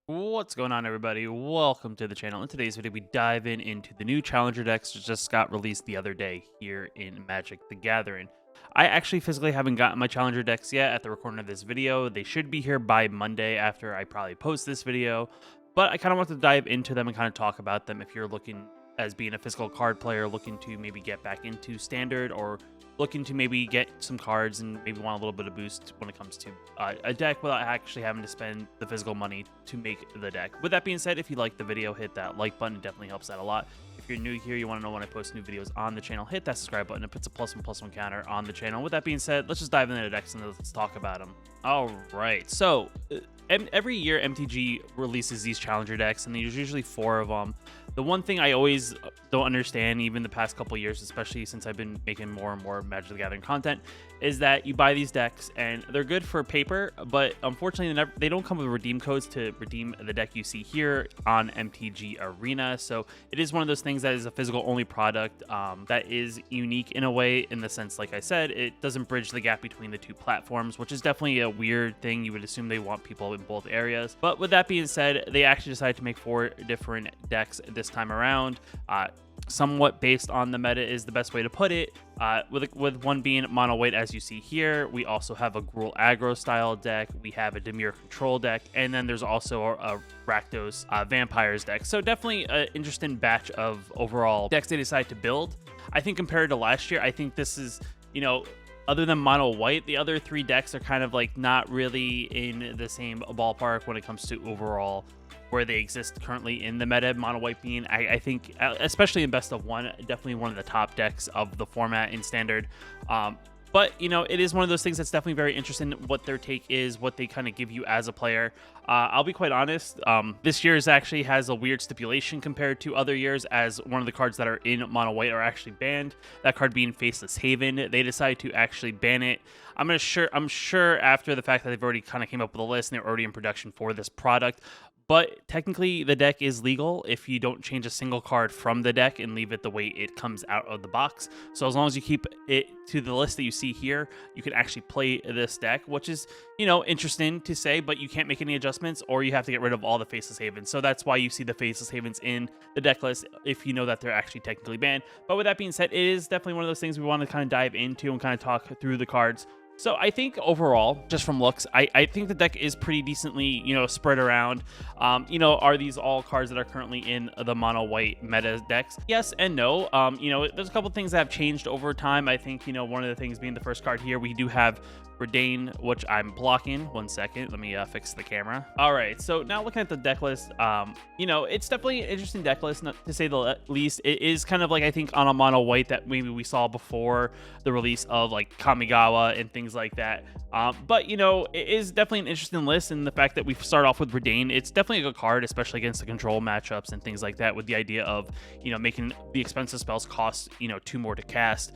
What's going on, everybody? Welcome to the channel. In today's video, we dive into the new challenger decks that just got released the other day here in Magic the Gathering. I actually physically haven't gotten my challenger decks yet at the recording of this video. They should be here by Monday after I probably post this video, but I kind of want to dive into them and kind of talk about them if you're looking as being a physical card player, looking to maybe get back into standard, or looking to maybe get some cards and maybe want a little bit of boost when it comes to a deck without actually having to spend the physical money to make the deck. With that being said, if you like the video, hit that like button. It definitely helps out a lot. If you're new here, you want to know when I post new videos on the channel, hit that subscribe button. It puts a +1/+1 counter on the channel. With that being said, let's just dive into the decks and let's talk about them. All right, so every year MTG releases these challenger decks, and there's usually 4 of them. The one thing I always don't understand, even the past couple years, especially since I've been making more and more Magic the Gathering content, is that you buy these decks and they're good for paper, but unfortunately they don't come with redeem codes to redeem the deck you see here on MTG Arena. So it is one of those things that is a physical only product that is unique in a way, in the sense, like I said, it doesn't bridge the gap between the 2 platforms, which is definitely a weird thing. You would assume they want people in both areas. But with that being said, they actually decided to make 4 different decks this time around, somewhat based on the meta is the best way to put it, with one being mono white, as you see here. We also have a Gruul aggro style deck, we have a Dimir control deck, and then there's also a Rakdos Vampires deck. So definitely an interesting batch of overall decks they decided to build. I think compared to last year, I think this is, other than mono white, the other 3 decks are kind of like not really in the same ballpark when it comes to overall where they exist currently in the meta. Mono white being, I think, especially in best of one, definitely one of the top decks of the format in standard. But, it is one of those things that's definitely very interesting what their take is, what they kind of give you as a player. I'll be quite honest, this year's actually has a weird stipulation compared to other years, as one of the cards that are in mono white are actually banned. That card being Faceless Haven. They decided to actually ban it. I'm sure after the fact that they've already kind of came up with a list and they're already in production for this product. But technically, the deck is legal if you don't change a single card from the deck and leave it the way it comes out of the box. So as long as you keep it to the list that you see here, you can actually play this deck, which is, interesting to say, but you can't make any adjustments, or you have to get rid of all the Faceless Havens. So that's why you see the Faceless Havens in the deck list, if you know that they're actually technically banned. But with that being said, it is definitely one of those things we want to kind of dive into and kind of talk through the cards. So I think overall, just from looks, I think the deck is pretty decently, spread around. Are these all cards that are currently in the mono white meta decks? Yes and no. There's a couple things that have changed over time. I think, one of the things being the first card here, we do have Redain, which I'm blocking. 1 second, let me fix the camera. All right, so now looking at the deck list, it's definitely an interesting deck list, to say the least. It is kind of like, I think, on a mono white that maybe we saw before the release of like Kamigawa and things like that. But it is definitely an interesting list, and the fact that we start off with Redain, it's definitely a good card, especially against the control matchups and things like that, with the idea of making the expensive spells cost 2 more to cast.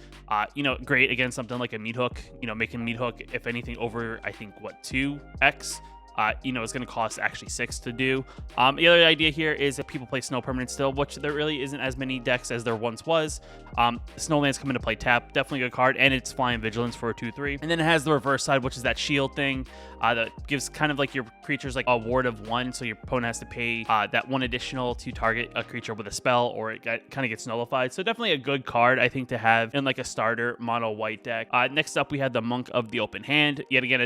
Great against something like a Meat Hook, making Meat Hook, if anything, over, I think, what, 2x, it's going to cost actually 6 to do. The other idea here is that people play Snow Permanent still, which there really isn't as many decks as there once was. Snowlands come into play tap, definitely a good card, and it's Flying Vigilance for a 2/3. And then it has the reverse side, which is that shield thing that gives kind of like your creatures like a ward of 1, so your opponent has to pay that 1 additional to target a creature with a spell, or it kind of gets nullified. So definitely a good card, I think, to have in like a starter mono white deck. Next up, we had the Monk of the Open Hand. Yet again,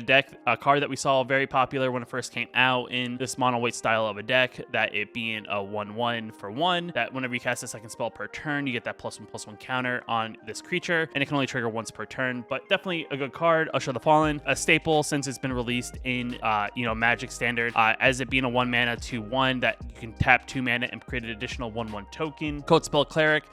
a card that we saw very popular when it first came out in this mono white style of a deck, that it being a 1/1 for 1, that whenever you cast a second spell per turn, you get that +1/+1 counter on this creature, and it can only trigger once per turn. But definitely a good card. Usher the Fallen, a staple since it's been released in Magic Standard, as it being a 1 mana 2/1 that you can tap 2 mana and create an additional 1/1 token. Code Spell Cleric,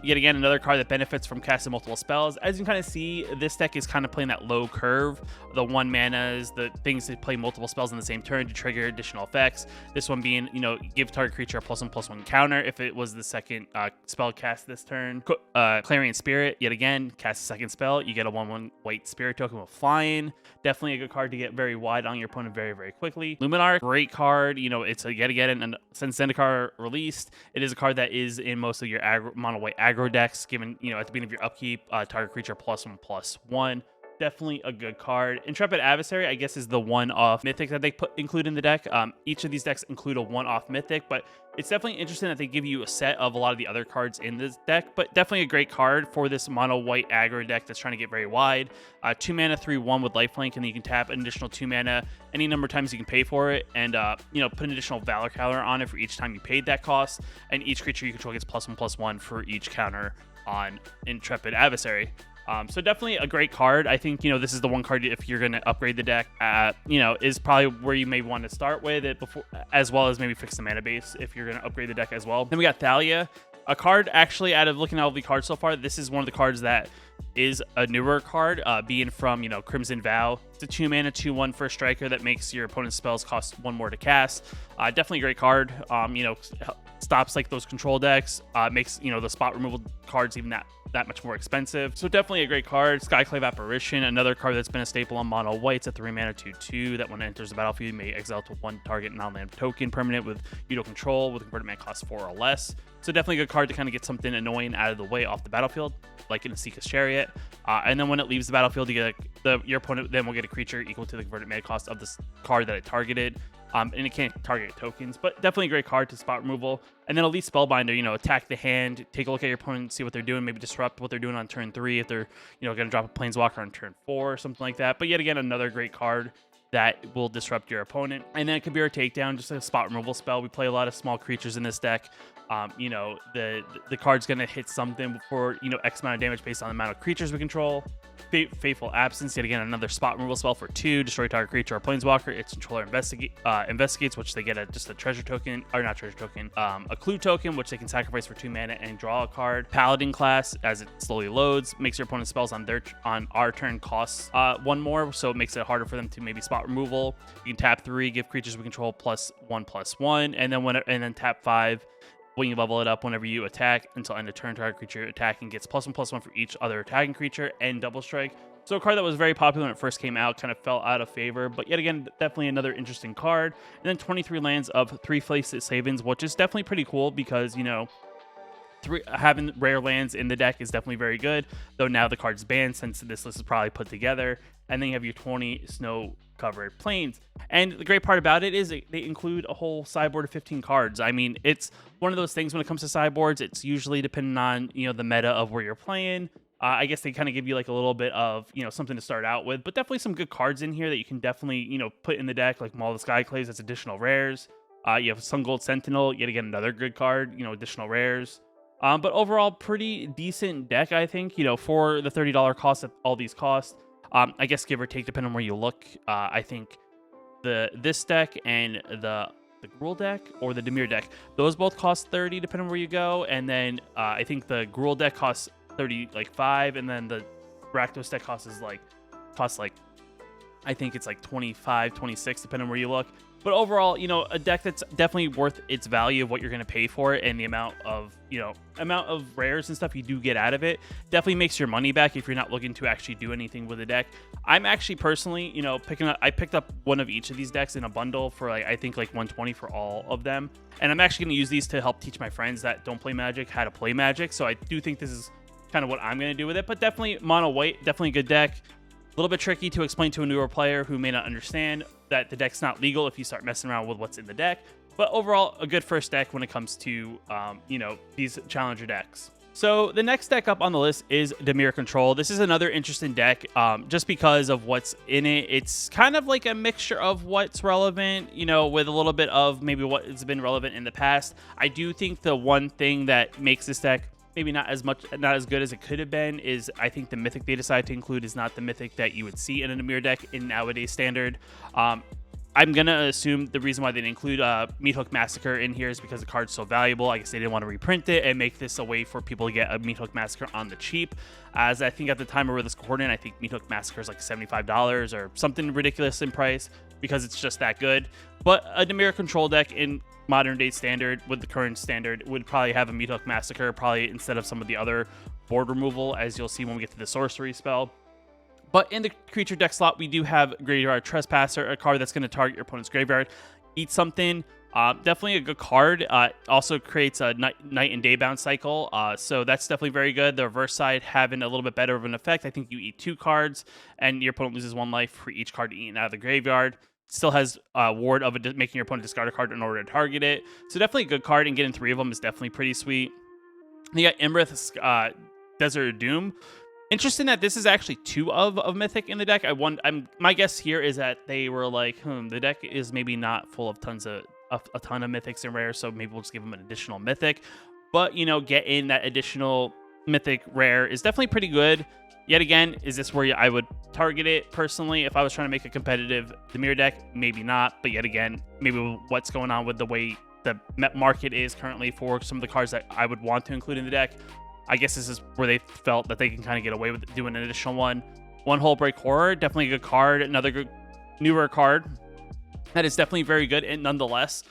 yet again, another card that benefits from casting multiple spells. As you can kind of see, this deck is kind of playing that low curve. The 1 manas, the things to play multiple spells in the same turn to trigger additional effects. This one being, give target creature a +1/+1 counter if it was the second spell cast this turn. Clarion Spirit, yet again, cast a second spell, you get a 1/1 white spirit token with flying. Definitely a good card to get very wide on your opponent very, very quickly. Luminar, great card. It's yet again, and since Zendikar released, it is a card that is in most of your mono white aggro decks, given, at the beginning of your upkeep, target creature +1/+1. definitely a good card. Intrepid Adversary, I guess, is the one-off mythic that they include in the deck. Each of these decks include a one-off mythic, but it's definitely interesting that they give you a set of a lot of the other cards in this deck, but definitely a great card for this mono white aggro deck that's trying to get very wide. 2 mana, 3/1 with lifelink, and then you can tap an additional 2 mana any number of times you can pay for it, and put an additional Valor counter on it for each time you paid that cost, and each creature you control gets +1/+1 for each counter on Intrepid Adversary. So definitely a great card. I think, this is the one card if you're going to upgrade the deck, is probably where you may want to start with it before, as well as maybe fix the mana base if you're going to upgrade the deck as well. Then we got Thalia, a card actually out of looking at all the cards so far. This is one of the cards that is a newer card, being from, Crimson Vow. It's a 2 mana, 2/1 for a striker that makes your opponent's spells cost 1 more to cast. Definitely a great card. Stops like those control decks, makes, the spot removal cards even that much more expensive. So definitely a great card. Skyclave Apparition, another card that's been a staple on mono white. It's a 3 mana 2/2 that when it enters the battlefield, you may exile to 1 target non-land token permanent with Udo control with a converted mana cost 4 or less. So definitely a good card to kind of get something annoying out of the way off the battlefield, like in a Seeker's Chariot. And then when it leaves the battlefield, you get your opponent then will get a creature equal to the converted mana cost of this card that it targeted. And it can't target tokens, but definitely a great card to spot removal. And then Elite Spellbinder, attack the hand, take a look at your opponent, see what they're doing, maybe disrupt what they're doing on turn 3 if they're, going to drop a Planeswalker on turn 4 or something like that. But yet again, another great card that will disrupt your opponent. And then it could be our takedown, just a spot removal spell. We play a lot of small creatures in this deck. The card's going to hit something for, X amount of damage based on the amount of creatures we control. Faithful Absence, yet again, another spot removal spell for 2, destroy target creature or planeswalker. Its controller investigates, which they get just a treasure token, or not treasure token, a clue token, which they can sacrifice for 2 mana and draw a card. Paladin class, as it slowly loads, makes your opponent's spells on our turn costs 1 more, so it makes it harder for them to maybe spot removal. You can tap 3, give creatures we control +1/+1, and then tap 5. When you level it up, whenever you attack until end of turn, target creature attacking gets +1/+1 for each other attacking creature and double strike. So a card that was very popular when it first came out, kind of fell out of favor, but yet again, definitely another interesting card. And then 23 lands of 3 Faceless Savings, which is definitely pretty cool because, having rare lands in the deck is definitely very good, though now the card's banned since this list is probably put together. And then you have your 20 snow-covered plains. And the great part about it is they include a whole sideboard of 15 cards. I mean, it's one of those things when it comes to sideboards, it's usually depending on, the meta of where you're playing. I guess they kind of give you like a little bit of, something to start out with, but definitely some good cards in here that you can definitely, put in the deck, like Maul the Skyclaves, that's additional rares. You have Sun Gold Sentinel, yet again, another good card, additional rares. But overall, pretty decent deck, I think, for the $30 cost of all these costs. I guess give or take, depending on where you look. I think this deck and the Gruul deck or the Dimir deck, those both cost 30 depending on where you go. And then I think the Gruul deck costs 30, like 5, and then the Rakdos deck costs I think it's like 25, 26 depending on where you look. But overall, a deck that's definitely worth its value of what you're going to pay for it and the amount of rares and stuff you do get out of it definitely makes your money back if you're not looking to actually do anything with the deck. I'm actually personally, I picked up one of each of these decks in a bundle for I think like 120 for all of them. And I'm actually going to use these to help teach my friends that don't play Magic how to play Magic. So I do think this is kind of what I'm going to do with it. But definitely mono white, definitely a good deck. A little bit tricky to explain to a newer player who may not understand that the deck's not legal if you start messing around with what's in the deck. But overall, a good first deck when it comes to, these challenger decks. So the next deck up on the list is Dimir Control. This is another interesting deck just because of what's in it. It's kind of like a mixture of what's relevant, with a little bit of maybe what has been relevant in the past. I do think the one thing that makes this deck maybe not as good as it could have been is I think the mythic they decided to include is not the mythic that you would see in a Dimir deck in nowadays standard. I'm going to assume the reason why they didn't include Meat Hook Massacre in here is because the card's so valuable. I guess they didn't want to reprint it and make this a way for people to get a Meat Hook Massacre on the cheap. As I think at the time of this recording, I think Meat Hook Massacre is like $75 or something ridiculous in price because it's just that good. But a Dimir Control deck in modern day standard with the current standard would probably have a Meat Hook Massacre probably instead of some of the other board removal, as you'll see when we get to the sorcery spell. But in the creature deck slot, we do have Graveyard Trespasser, a card that's going to target your opponent's graveyard, eat something, Definitely a good card. Also creates a night and day bounce cycle. So that's definitely very good. The reverse side having a little bit better of an effect. I think you eat 2 cards and your opponent loses 1 life for each card eaten out of the graveyard. Still has ward of making your opponent discard a card in order to target it. So definitely a good card, and getting 3 of them is definitely pretty sweet. And you got Imrith, Desert of Doom. Interesting that this is actually 2 of Mythic in the deck. My guess here is that they were like, the deck is maybe not full of a ton of mythics and rares, so maybe we'll just give them an additional mythic. But, you know, getting that additional mythic rare is definitely pretty good. Yet again, is this where I would target it personally? If I was trying to make a competitive Dimir deck, maybe not. But yet again, maybe what's going on with the way the market is currently for some of the cards that I would want to include in the deck. I guess this is where they felt that they can kind of get away with doing an additional one. One Hole Break Horror, definitely a good card. Another good newer card that is definitely very good, and nonetheless,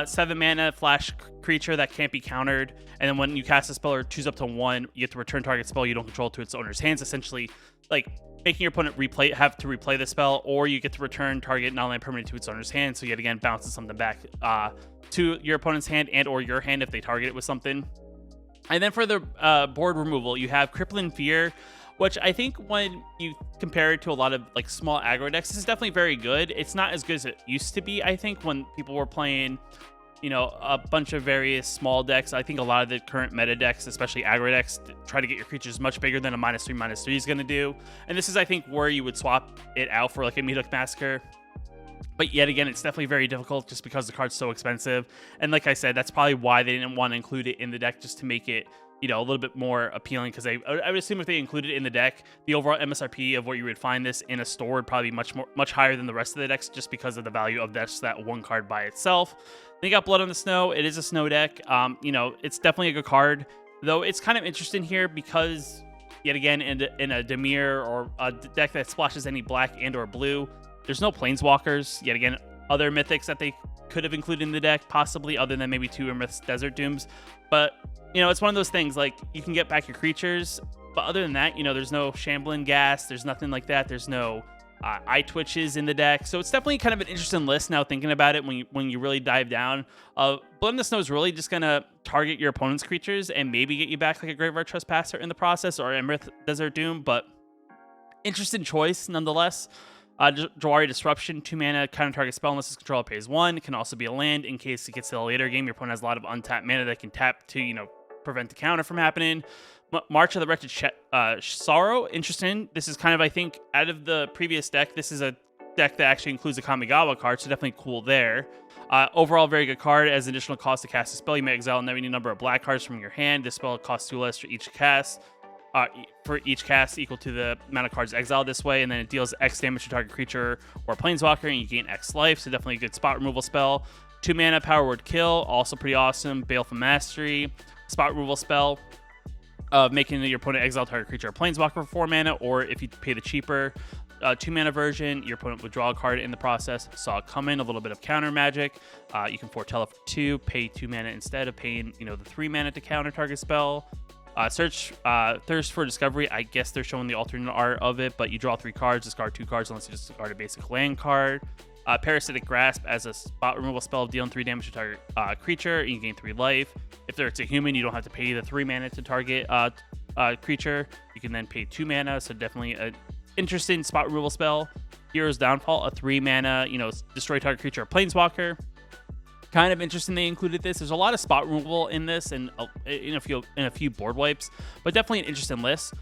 7 mana flash creature that can't be countered, and then when you cast a spell or choose up to 1, you have to return target spell you don't control to its owner's hands, essentially like making your opponent have to replay the spell, or you get to return target non-land permanent to its owner's hand, so yet again bounces something back to your opponent's hand and or your hand if they target it with something. And then for the board removal, you have Crippling Fear, which I think when you compare it to a lot of like small aggro decks, this is definitely very good. It's not as good as it used to be, I think, when people were playing, you know, a bunch of various small decks. I think a lot of the current meta decks, especially aggro decks, try to get your creatures much bigger than a -3/-3 is going to do. And this is, I think, where you would swap it out for like a Meathook Massacre. But yet again, it's definitely very difficult just because the card's so expensive. And like I said, that's probably why they didn't want to include it in the deck, just to make it, you know, a little bit more appealing, because I would assume if they included it in the deck, the overall MSRP of where you would find this in a store would probably be much higher than the rest of the decks, just because of the value of that one card by itself. Then you got Blood on the Snow. It is a snow deck. You know, it's definitely a good card, though it's kind of interesting here because, yet again, in a Dimir or a deck that splashes any black and or blue, there's no Planeswalkers. Yet again, other mythics that they could have included in the deck, possibly, other than maybe 2 Imrith's Desert Dooms. But, you know, it's one of those things, like, you can get back your creatures, but other than that, you know, there's no Shambling Gas, there's nothing like that, there's no Eye Twitches in the deck, so it's definitely kind of an interesting list now thinking about it when you really dive down. Blood on the Snow is really just going to target your opponent's creatures and maybe get you back like a Graveyard Trespasser in the process, or Imrith Desert Doom, but interesting choice nonetheless. Jawari Disruption, 2 mana, counter target spell unless its controller pays 1. It can also be a land in case it gets to the later game. Your opponent has a lot of untapped mana that can tap to, you know, prevent the counter from happening. March of the Wretched Sorrow, interesting. This is kind of, I think, out of the previous deck, this is a deck that actually includes a Kamigawa card, so definitely cool there. Overall, very good card. As additional cost to cast a spell, you may exile any number of black cards from your hand. This spell costs 2 less for each cast. Equal to the amount of cards exiled this way, and then it deals X damage to target creature or planeswalker, and you gain X life, so definitely a good spot removal spell. 2 mana, Power Word Kill, also pretty awesome. Baleful Mastery, spot removal spell, making your opponent exile target creature or planeswalker for 4 mana, or if you pay the cheaper 2 mana version, your opponent would draw a card in the process. Saw it coming, a little bit of counter magic. You can foretell it for 2, pay 2 mana instead of paying, you know, the 3 mana to counter target spell. Thirst for Discovery, I guess they're showing the alternate art of it, but you draw 3 cards, discard 2 cards unless you discard a basic land card. Parasitic Grasp, as a spot removal spell, dealing 3 damage to target creature, and you gain 3 life. If it's a human, you don't have to pay the 3 mana to target creature. You can then pay 2 mana, so definitely an interesting spot removal spell. Hero's Downfall, a 3 mana, you know, destroy target creature or planeswalker. Kind of interesting they included this. There's a lot of spot removal in this, and in a few board wipes, but definitely an interesting list.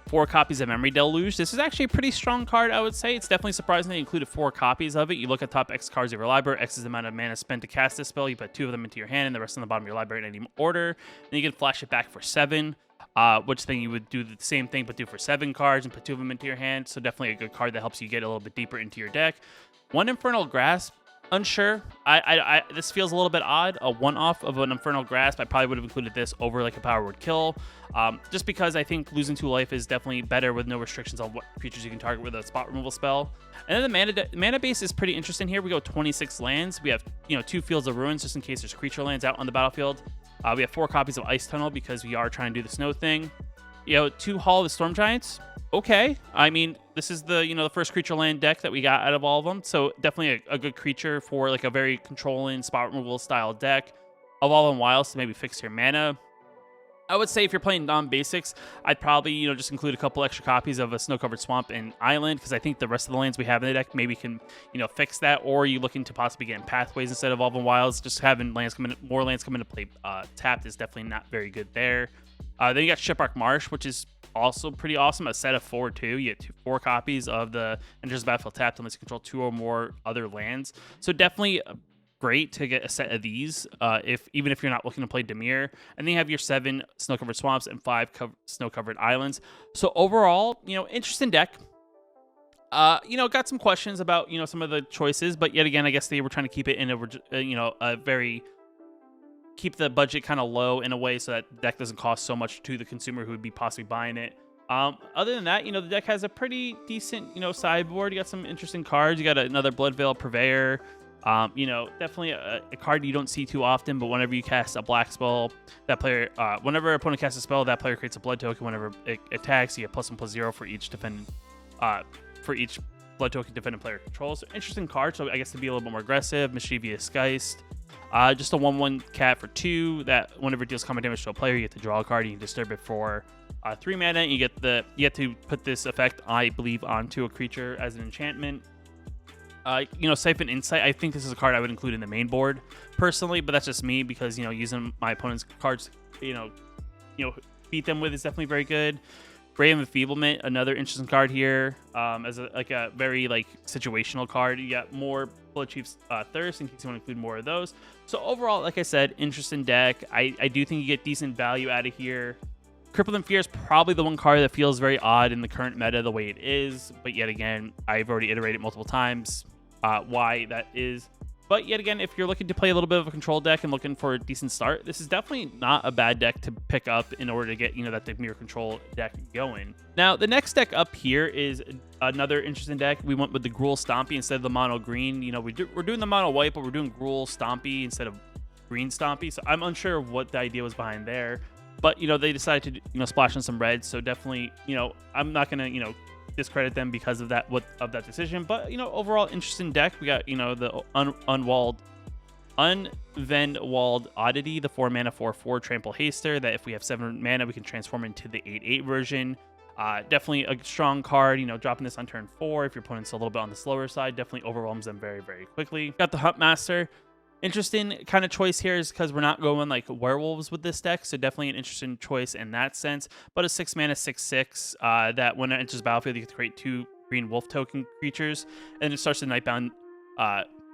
4 copies of Memory Deluge. This is actually a pretty strong card, I would say. It's definitely surprising they included 4 copies of it. You look at top X cards of your library. X is the amount of mana spent to cast this spell. You put 2 of them into your hand, and the rest on the bottom of your library in any order. Then you can flash it back for 7. Which then you would do the same thing, but do for 7 cards and put 2 of them into your hand. So definitely a good card that helps you get a little bit deeper into your deck. 1 Infernal Grasp. Unsure. This feels a little bit odd. A one-off of an Infernal Grasp. I probably would have included this over like a Power Word Kill, just because I think losing 2 life is definitely better with no restrictions on what creatures you can target with a spot removal spell. And then the mana base is pretty interesting here. We go 26 lands. We have, you know, 2 Fields of Ruins just in case there's creature lands out on the battlefield. We have 4 copies of Ice Tunnel because we are trying to do the snow thing. You know, 2 Hall of the Storm Giants. Okay. I mean, this is the, the first creature land deck that we got out of all of them. So definitely a good creature for like a very controlling spot removal style deck. Evolve on Wilds to maybe fix your mana. I would say if you're playing non-basics, I'd probably, just include a couple extra copies of a Snow-Covered Swamp and Island, because I think the rest of the lands we have in the deck maybe can, fix that. Or you looking to possibly get in Pathways instead of Evolve on Wilds. Just having more lands come into play tapped is definitely not very good there. Then you got Shipwreck Marsh, which is also pretty awesome. A set of 4 too. You get 4 copies of the Enters the Battlefield tapped unless you control 2 or more other lands. So definitely great to get a set of these, even if you're not looking to play Dimir. And then you have your 7 Snow-Covered Swamps and 5 Snow-Covered Islands. So overall, interesting deck. Got some questions about, some of the choices, but yet again, I guess they were trying to keep it in a very keep the budget kind of low in a way so that the deck doesn't cost so much to the consumer who would be possibly buying it. Other than that, the deck has a pretty decent, sideboard. You got some interesting cards. You got another Bloodveil Purveyor. Definitely a card you don't see too often, but whenever you cast a black spell, that player, whenever an opponent casts a spell, that player creates a blood token. Whenever it attacks, you get +1/+0 for each defendant, for each blood token defendant player controls. So interesting card. So I guess to be a little bit more aggressive, Mischievous Geist. Just a 1/1 cat for 2 that whenever it deals combat damage to a player, you get to draw a card. You can disturb it for 3 mana. And you get to put this effect, I believe, onto a creature as an enchantment. Siphon Insight. I think this is a card I would include in the main board personally, but that's just me because using my opponent's cards, beat them with is definitely very good. Brave Enfeeblement, another interesting card here, as a very situational card. You got more Blood Chief's Thirst in case you want to include more of those. So overall, like I said, interesting deck. I do think you get decent value out of here. Crippling Fear is probably the one card that feels very odd in the current meta the way it is, but yet again, I've already iterated multiple times why that is. But yet again, if you're looking to play a little bit of a control deck and looking for a decent start, this is definitely not a bad deck to pick up in order to get, that Dimir control deck going. Now, the next deck up here is another interesting deck. We went with the Gryphon Stompy instead of the mono green. We're doing the mono white, but we're doing Gryphon Stompy instead of green Stompy. So I'm unsure of what the idea was behind there. But, they decided to, splash in some red. So definitely, I'm not going to, discredit them because of that decision. But, overall interesting deck. We got, the Unvendwald Oddity, the 4 mana 4/4 Trample Haster, that if we have 7 mana, we can transform into the 8/8 version. Definitely a strong card. Dropping this on turn 4, if your opponent's a little bit on the slower side, definitely overwhelms them very, very quickly. Got the Huntmaster. Interesting kind of choice here is because we're not going like werewolves with this deck, so definitely an interesting choice in that sense. But a 6 mana 6/6 that when it enters battlefield, you can create 2 green wolf token creatures, and it starts the Nightbound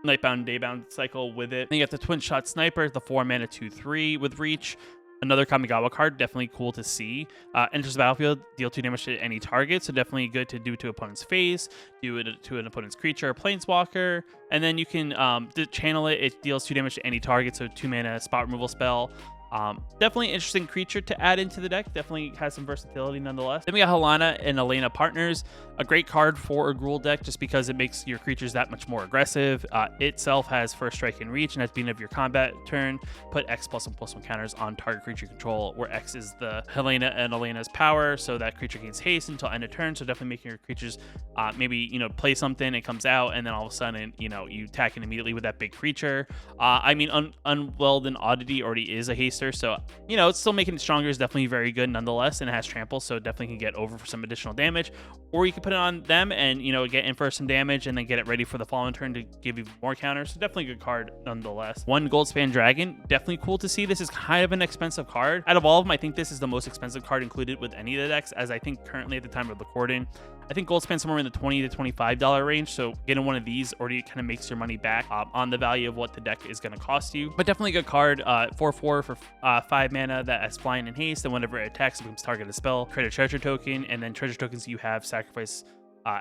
Daybound cycle with it. Then you got the Twin Shot Sniper, the 4 mana 2/3 with reach. Another Kamigawa card, definitely cool to see. Enters the battlefield, deal 2 damage to any target, so definitely good to do to opponent's face, do it to an opponent's creature or planeswalker, and then you can channel it. It deals 2 damage to any target, so 2 mana spot removal spell. Definitely an interesting creature to add into the deck. Definitely has some versatility nonetheless. Then we got Helena and Elena Partners, a great card for a Gruul deck just because it makes your creatures that much more aggressive. Itself has first strike and reach, and at the beginning of your combat turn, put X +1/+1 counters on target creature control, where X is the Helena and Elena's power, so that creature gains haste until end of turn. So definitely making your creatures maybe play something, it comes out, and then all of a sudden you attack it immediately with that big creature. Unwelden Oddity already is a haste, so it's still making it stronger. Is definitely very good nonetheless, and it has trample, so definitely can get over for some additional damage. Or you can put it on them and get in for some damage and then get it ready for the following turn to give you more counters. So definitely a good card nonetheless. 1 Goldspan Dragon, definitely cool to see. This is kind of an expensive card. Out of all of them, I think this is the most expensive card included with any of the decks, as I think currently at the time of recording, I think Goldspan somewhere in the $20 to $25 range. So getting one of these already kind of makes your money back on the value of what the deck is going to cost you. But definitely a good card. 4/4 for 5 mana that has flying and haste, and whenever it attacks, it becomes target a spell, create a treasure token, and then treasure tokens you have sacrifice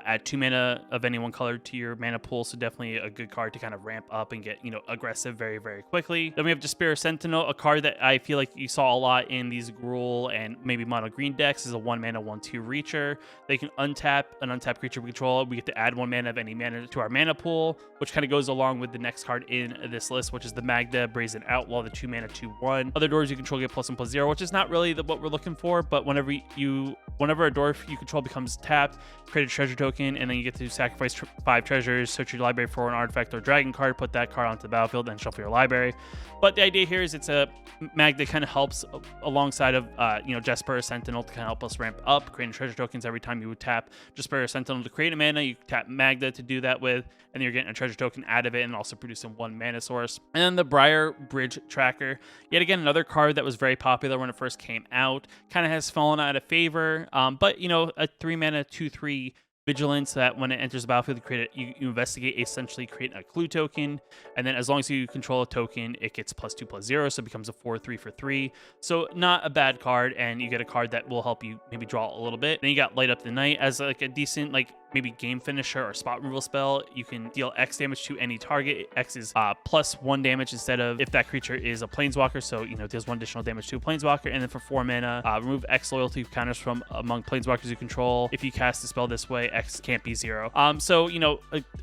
add 2 mana of any one color to your mana pool, so definitely a good card to kind of ramp up and get, you know, aggressive very, very quickly. Then we have Despair Sentinel, a card that I feel like you saw a lot in these Gruul and maybe mono green decks. Is a 1 mana 1/2 reacher. They can untap an untapped creature we control. We get to add 1 mana of any mana to our mana pool, which kind of goes along with the next card in this list, which is the Magda Brazen Outlaw, the 2 mana 2/1. Other dwarves you control get +1/+0, which is not really what we're looking for, but whenever a dwarf you control becomes tapped, create a treasure token, and then you get to sacrifice 5 treasures, search your library for an artifact or dragon card, put that card onto the battlefield, then shuffle your library. But the idea here is it's a mag that kind of helps alongside of you know, Jesper Sentinel to kind of help us ramp up, creating treasure tokens every time you would tap Jesper Sentinel to create a mana. You tap Magda to do that with, and then you're getting a treasure token out of it and also producing 1 mana source. And then the Briar Bridge Tracker, yet again another card that was very popular when it first came out, kind of has fallen out of favor, but you know, a 3 mana 2/3 vigilance that when it enters the battlefield, you investigate, essentially create a clue token, and then as long as you control a token, it gets +2/+0, so it becomes a 4/3 for 3. So not a bad card, and you get a card that will help you maybe draw a little bit. Then you got Light Up the Night as like a decent, like maybe game finisher or spot removal spell. You can deal X damage to any target. X is +1 damage instead of if that creature is a planeswalker, so you know, deals 1 additional damage to a planeswalker. And then for 4 mana, remove X loyalty counters from among planeswalkers you control. If you cast the spell this way, X can't be 0. So you know,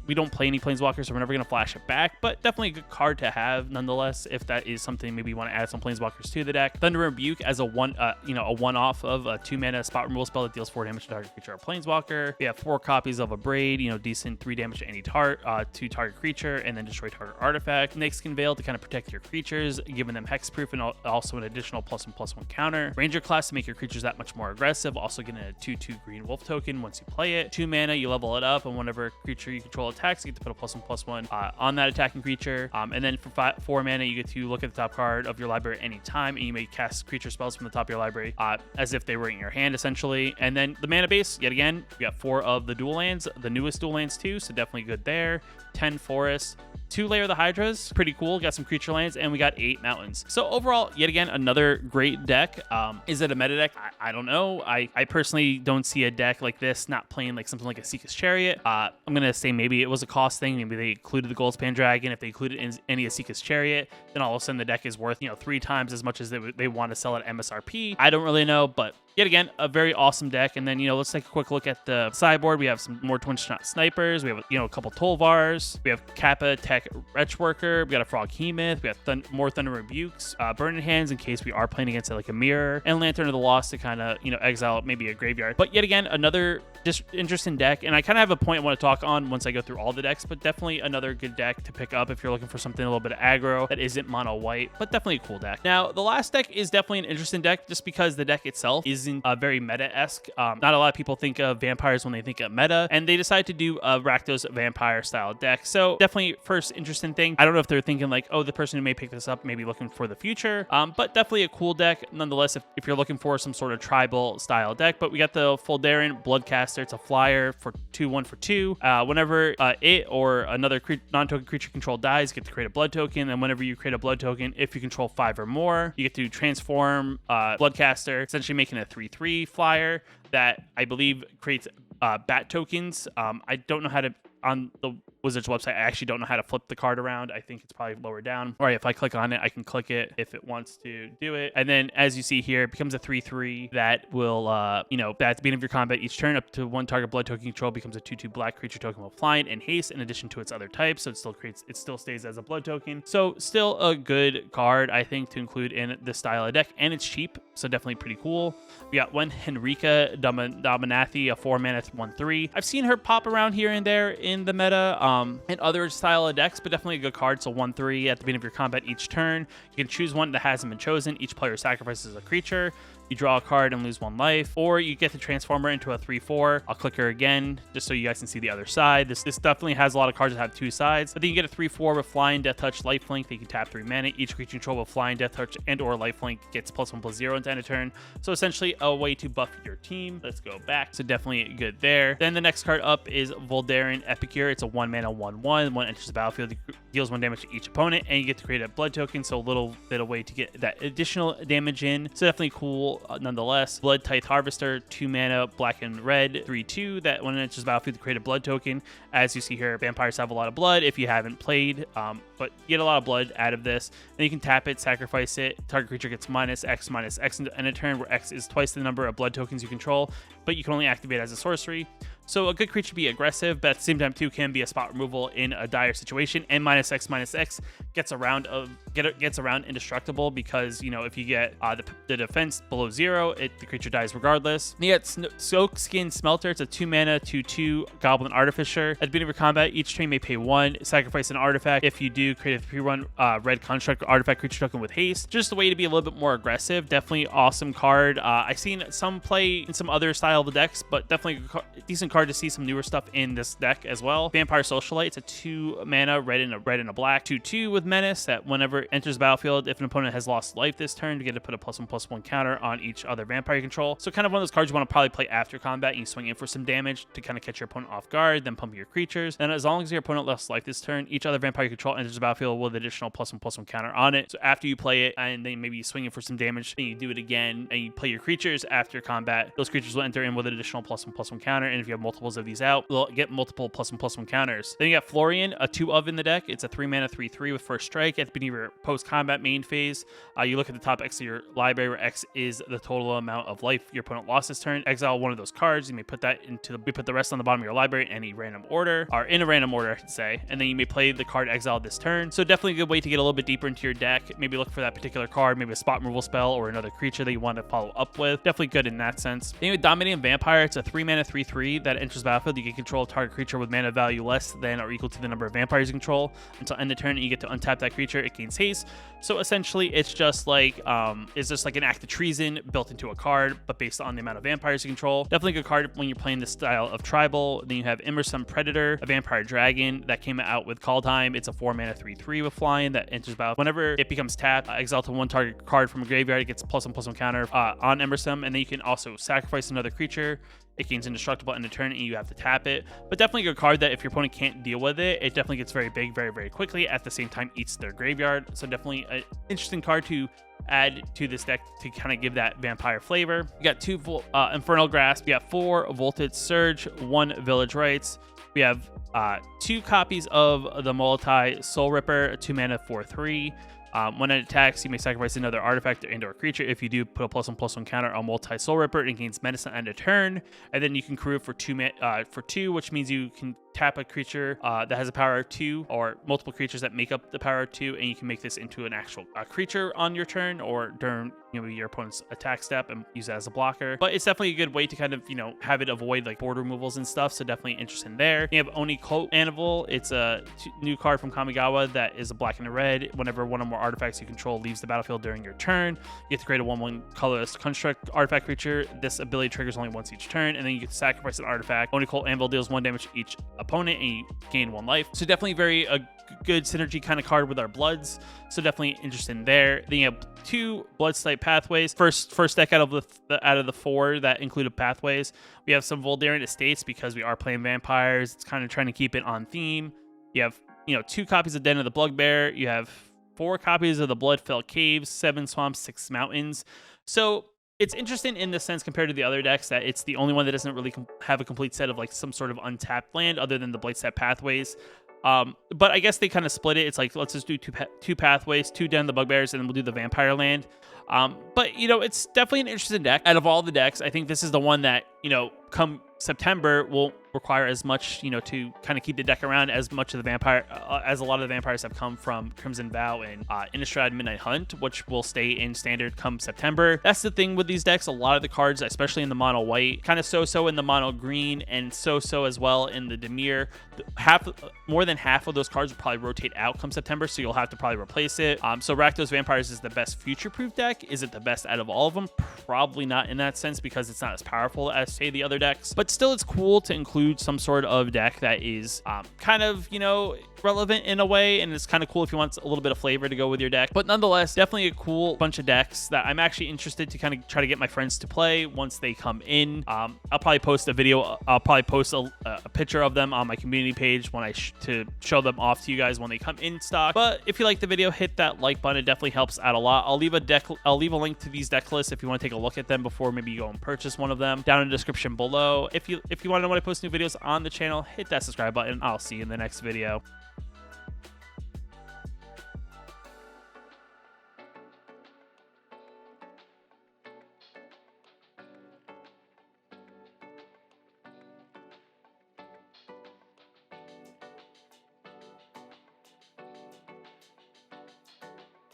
we don't play any planeswalkers, so we're never gonna flash it back, but definitely a good card to have nonetheless if that is something maybe you want to add some planeswalkers to the deck. Thunder Rebuke as a one-off of a 2 mana spot removal spell that deals 4 damage to target creature or planeswalker. We have 4 copies of Abrade, you know, decent 3 damage to any to target creature, and then destroy target artifact. Nyxkin Veil to kind of protect your creatures, giving them hexproof and also an additional +1/+1 counter. Ranger Class to make your creatures that much more aggressive, also getting a 2/2 green wolf token once you play it. 2 mana, you level it up, and whenever creature you control attacks, you get to put a +1/+1 on that attacking creature. And then for 4 mana, you get to look at the top card of your library anytime, and you may cast creature spells from the top of your library as if they were in your hand, essentially. And then the mana base, yet again, we got 4 of the dual lands, the newest dual lands too, so definitely good there. 10 forests, 2 Lair of the Hydras, pretty cool. Got some creature lands, and we got 8 mountains. So overall, yet again, another great deck. Is it a meta deck? I don't know. I personally don't see a deck like this not playing like something like a Seeker's Chariot. I'm gonna say maybe it was a cost thing. Maybe they included the Goldspan Dragon. If they included any of Seeker's Chariot, then all of a sudden the deck is worth, you know, 3 times as much as they want to sell at MSRP. I don't really know, but yet again, a very awesome deck. And then, you know, let's take a quick look at the sideboard. We have some more Twin Shot Snipers. We have, you know, a couple Tolvars. We have Kappa Tech Wretchworker. We got a Frog Hemoth. We have more Thunder Rebukes. Burning Hands in case we are playing against it like a mirror. And Lantern of the Lost to kind of, you know, exile maybe a graveyard. But yet again, another just interesting deck. And I kind of have a point I want to talk on once I go through all the decks, but definitely another good deck to pick up if you're looking for something a little bit of aggro that isn't mono white, but definitely a cool deck. Now, the last deck is definitely an interesting deck just because the deck itself isn't very meta-esque. Not a lot of people think of vampires when they think of meta, and they decided to do a Rakdos Vampire style deck. So definitely first interesting thing. I don't know if they're thinking like, oh, the person who may pick this up may be looking for the future, but definitely a cool deck nonetheless if you're looking for some sort of tribal style deck. But we got the Foldarin Bloodcaster. It's a flyer for 2/1 for 2. Whenever it or another non-token creature control dies, you get to create a blood token, and whenever you create a blood token, if you control 5 or more, you get to transform Bloodcaster, essentially making a 3/3 flyer that I believe creates bat tokens. I don't know how to, on the Wizards website, I actually don't know how to flip the card around. I think it's probably lower down. All right, if I click on it, I can click it if it wants to do it. And then as you see here, it becomes a 3/3 that will, you know, at the beginning of your combat each turn, up to 1 target blood token control becomes a 2/2 black creature token with flying and haste in addition to its other types. So it still stays as a blood token. So still a good card, I think, to include in this style of deck, and it's cheap, so definitely pretty cool. We got one Henrika Dominathi, a 4 mana 1/3. I've seen her pop around here and there in the meta, and other style of decks, but definitely a good card. So 1/3 at the beginning of your combat each turn. You can choose one that hasn't been chosen. Each player sacrifices a creature. You draw a card and lose 1 life, or you get to transform her into a 3/4. I'll click her again just so you guys can see the other side. This definitely has a lot of cards that have 2 sides, but then you get a 3/4 with Flying, Death Touch, Lifelink that you can tap 3 mana. Each creature control with Flying, Death Touch, and or Lifelink gets +1/+0 into end of turn. So essentially a way to buff your team. Let's go back. So definitely good there. Then the next card up is Voldarin Epicure. It's a 1 mana 1/1. When it enters the battlefield, it deals 1 damage to each opponent, and you get to create a blood token. So a little bit of way to get that additional damage in. So definitely cool control nonetheless. Blood Tithe Harvester, 2 mana, black and red, 3/2, that when it enters the battlefield, create a blood token. As you see here, vampires have a lot of blood if you haven't played, but you get a lot of blood out of this. Then you can tap it, sacrifice it. Target creature gets -X in a turn, where X is twice the number of blood tokens you control, but you can only activate as a sorcery. So a good creature to be aggressive, but at the same time too can be a spot removal in a dire situation. And -X gets around indestructible, because if you get the defense below 0, the creature dies regardless. You get Soak Skin Smelter. It's a 2 mana 2/2 Goblin Artificer. At the beginning of your combat, each turn you may pay 1, sacrifice an artifact. If you do, create a 3/1 red construct artifact creature token with haste. Just a way to be a little bit more aggressive. Definitely awesome card. I've seen some play in some other style of the decks, but definitely a decent card to see some newer stuff in this deck as well. Vampire Socialite. It's a 2 mana red and a black 2/2 with menace, that whenever it enters the battlefield, if an opponent has lost life this turn, you get to put a +1/+1 counter on each other vampire you control. So kind of one of those cards you want to probably play after combat, and you swing in for some damage to kind of catch your opponent off guard, then pump your creatures. And as long as your opponent lost life this turn, each other vampire you control enters the battlefield with additional +1/+1 counter on it. So after you play it, and then maybe you swing in for some damage, and you do it again, and you play your creatures after combat, those creatures will enter in with an additional +1/+1 counter. And if you have multiples of these out, they'll get multiple +1/+1 counters. Then you got Florian, a 2 of in the deck. It's a 3 mana 3/3 with first strike. At the beginning of your post-combat main phase, you look at the top X of your library, where X is the total amount of life your opponent lost this turn. Exile one of those cards. You may put that we put the rest on the bottom of your library in any random order, or in a random order, I should say. And then you may play the card exiled this turn. So definitely a good way to get a little bit deeper into your deck. Maybe look for that particular card, maybe a spot removal spell or another creature that you want to follow up with. Definitely good in that sense. Then you have Dominating Vampire. It's a 3 mana 3/3 that enters the battlefield. You can control a target creature with mana value less than or equal to the number of vampires you control until end of turn, and you get to untap that creature. It gains haste. So essentially, it's just like an act of treason built into a card, but based on the amount of vampires you control. Definitely a good card when you're playing this style of tribal. Then you have Immersum Predator, a vampire dragon that came out with Kaldheim. It's a 4 mana 3/3 with flying that enters battle. Whenever it becomes tapped, exile to one target card from a graveyard. It gets +1/+1 counter on Immersum, and then you can also sacrifice another creature. It gains indestructible in a turn, and you have to tap it. But definitely a good card that if your opponent can't deal with it, it definitely gets very big very, very quickly. At the same time, eats their graveyard. So definitely an interesting card to add to this deck to kind of give that vampire flavor. You got 2 Infernal Grasp. You got 4 Voltage Surge, 1 Village Rites. We have 2 copies of the Molotai Soul Ripper, a 2 mana 4/3. When it attacks, you may sacrifice another artifact or creature. If you do, put a +1/+1 counter on Multi Soul Ripper. It gains medicine at end of turn, and then you can crew it for 2, which means you can tap a creature that has a power of 2, or multiple creatures that make up the power of 2, and you can make this into an actual creature on your turn or during your opponent's attack step and use it as a blocker. But it's definitely a good way to kind of have it avoid like board removals and stuff. So definitely interesting there. You have Oni Coat Anvil. It's a new card from Kamigawa that is a black and a red. Whenever one or more artifacts you control leaves the battlefield during your turn, you get to create a 1/1 colorless construct artifact creature. This ability triggers only once each turn, and then you get to sacrifice an artifact. Oni Coat Anvil deals 1 damage to each opponent, and you gain 1 life. So definitely very good synergy kind of card with our bloods. So definitely interesting there. Then you have 2 Bloodstipe Pathways. First deck out of the 4 that included pathways. We have some Voldaren Estates because we are playing vampires. It's kind of trying to keep it on theme. You have 2 copies of Den of the Bugbear. You have 4 copies of the Bloodfell Caves, 7 Swamps, 6 Mountains. So it's interesting in the sense compared to the other decks that it's the only one that doesn't really have a complete set of like some sort of untapped land other than the Blightstep Pathways. But I guess they kind of split it. It's like, let's just do 2 pathways, 2 Den of the Bugbears, and then we'll do the Vampire Land. But it's definitely an interesting deck. Out of all the decks, I think this is the one that, come September will require as much, to kind of keep the deck around as much of the vampire, as a lot of the vampires have come from Crimson Vow and Innistrad Midnight Hunt, which will stay in standard come September. That's the thing with these decks. A lot of the cards, especially in the mono white, kind of so-so in the mono green, and so-so as well in the Dimir. More than half of those cards will probably rotate out come September, so you'll have to probably replace it. So Rakdos Vampires is the best future-proof deck. Is it the best out of all of them? Probably not in that sense, because it's not as powerful as, say, the other decks. But still, it's cool to include include some sort of deck that is kind of, you know, relevant in a way, and it's kind of cool if you want a little bit of flavor to go with your deck. But nonetheless, definitely a cool bunch of decks that I'm actually interested to kind of try to get my friends to play once they come in. I'll probably post a video. I'll probably post a picture of them on my community page when to show them off to you guys when they come in stock. But if you like the video, hit that like button. It definitely helps out a lot. I'll leave a link to these deck lists if you want to take a look at them before maybe you go and purchase one of them down in the description below. If you want to know when I post new videos on the channel, hit that subscribe button. I'll see you in the next video.